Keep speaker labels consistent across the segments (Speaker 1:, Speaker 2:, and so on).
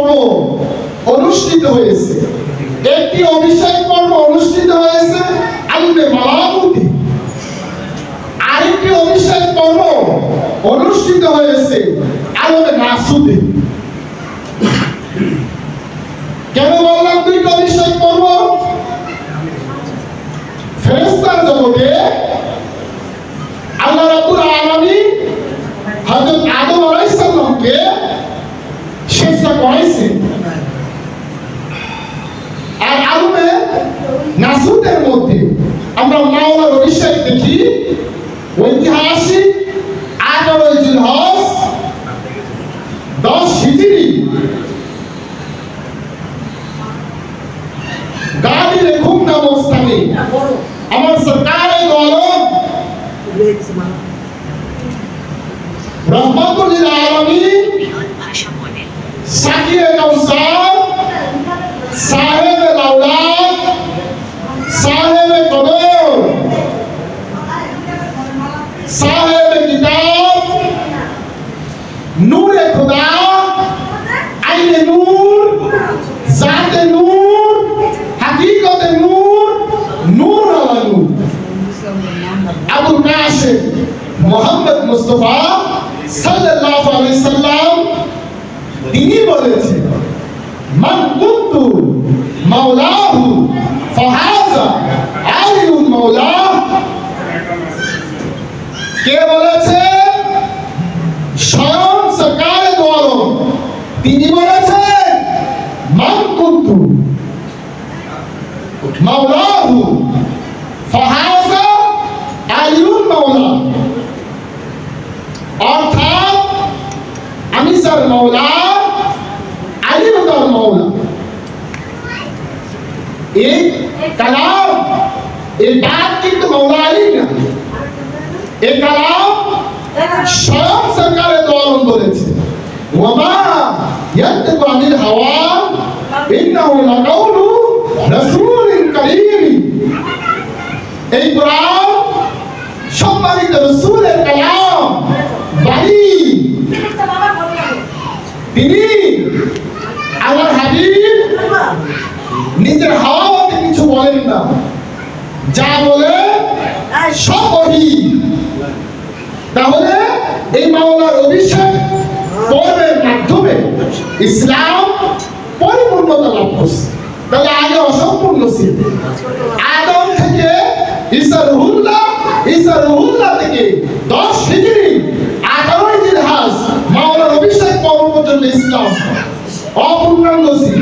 Speaker 1: পর্ব অনুষ্ঠিত হয়েছে, একটি অভিষেক পর্ব অনুষ্ঠিত হয়েছে আলমে মালাকুতি, আরেকটি অভিষেক পর্ব অনুষ্ঠিত হয়েছে আলমে নাসুতে। কেন বললাম দুইটা অভিষেক পর্ব? ফেরেশতার জগতে আল্লাহ রাব্বুল আলামিন হযরত আদম আলাইহিস সালামকে সিজদা করাইছেন, আর আলমে নাসুতের মধ্যে আমরা মাওলার অভিষেক দেখি ঐতিহাসিক 18 জিলহজ 10 হিজরি গাদির খুমনা মোস্তামি আমার সরকারে দো আলম রহমাতুল লিল আলামিন সাকিয়ে কাউসার সাহেবে লাউলাদ সাহেবে কবর সাহেবে কিতাব নূরে খুদা আইনে নূর জাতে নূর হাকিকতে নূর নূর আলা নূর আবুল কাসিম মুহাম্মদ মুস্তাফা সাল্লাল্লাহু আলাইহি সাল্লাম তিনি বলেছেন মান কুনতু মাওলাহু ফাহাজা আলিউল মাওলা। কে বলেছে? স্বয়ং সরকারে দো আলম তিনি বলেছেন মান কুনতু মাওলাহু ফাহাজা আলিউল মাওলা, অর্থাৎ আমি যার মাওলা আলিও তার মাওলা। এই কালাম এই বাত কিন্তু মাওলা আলী না, এই কালাম স্বয়ং সরকারে দো আলম বলেছে ওয়ামা ইয়ানতিকু আনিল হাওয়া ইন্নাহু লাকাউলু রাসূলিন কারীম। এই কোরআন সম্মানিত রাসূলের কালাম, বাণী। তিনি আমার হাবিব নিজের হাওয়াতে কিছু বলেন না, যা বলে সব ওহী। তাহলে এই মাওলার অভিষেক পর্বের মাধ্যমে ইসলাম পরিপূর্ণতা লাভ করছে। তাহলে আগে অসম্পূর্ণ ছিল। আদম থেকে ঈসা রুহুল্লাহ থেকে 10 হিজরি 18 জিলহজ মাওলার অভিষেক পর্ব পর্যন্ত ইসলাম অপূর্ণাঙ্গ ছিল।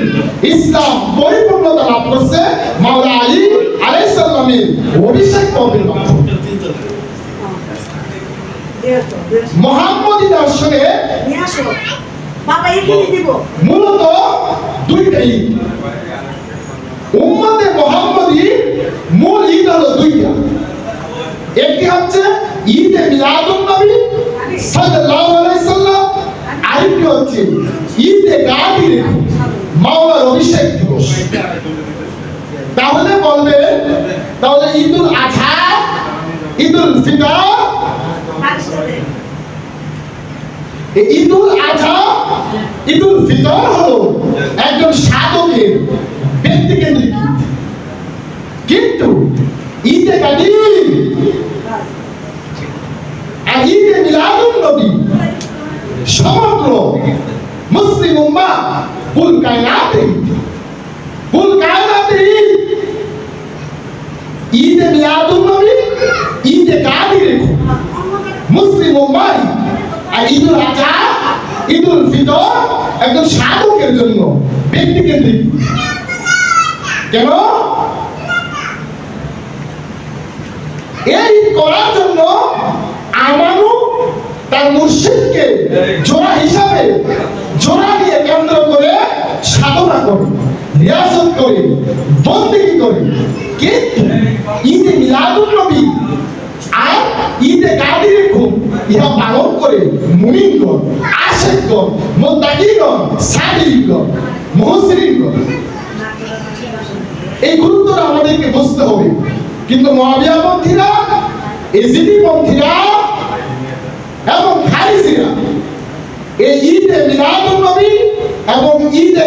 Speaker 1: ইসলাম পরিপূর্ণতা লাভ করছে মাওলা আলী আলাইহিস সালামের অভিষেক পর্বের মাধ্যমে। মুহাম্মদী দর্শনে মূলত দুইটা ঈদ। উম্মতে মুহাম্মদী মূল ঈদ হলো দুইটা, একটি হচ্ছে ঈদে মিলাদুন নবী সাল্লাল্লাহু আলাইহি সাল্লাম, আরেকটি হচ্ছে ঈদে গাদির মাওলার অভিষেক দিবস। তাহলে বলবে তাহলে ঈদুল আযহা, ঈদুল ফিতর, ঈদুল আযহা ঈদুল ফিতর হলো একজন সাধকের ব্যক্তিকেন্দ্রিক ঈদ, কিন্তু ঈদে গাদির আর ঈদে মিলাদুন নবী সমগ্র মুসলিম উম্মাহ কুল কায়নাতের ঈদ। ঈদে মিলাদুন নবী, ঈদে গাদির মুসলিম উম্মাহ, আর ঈদুল আযহা ঈদুল ফিতর একজন সাধকের জন্য ব্যক্তিকেন্দ্রিক। কেন? এই করার জন্য আমানু তার মুর্শিদকে জোড়া হিসাবে জোড়া দিয়ে কেন্দ্র করে সাধনা করে, রিয়াজত করে, বন্দেগী করে। কিন্তু ঈদে মিলাদুন নবী আর ঈদে গাদির ইহা পালন করে মুমিনগণ, আশিকগণ, মুত্তাকিগণ, সাদিকগণ, মুহসিনগণ। এই গুরুত্বটা আমাদেরকে বুঝতে হবে। কিন্তু মুআবিয়া পন্থীরা, ইজিদি পন্থীরা এবং খারিজিরা এই ঈদে মিলাদুন নবী এবং ঈদে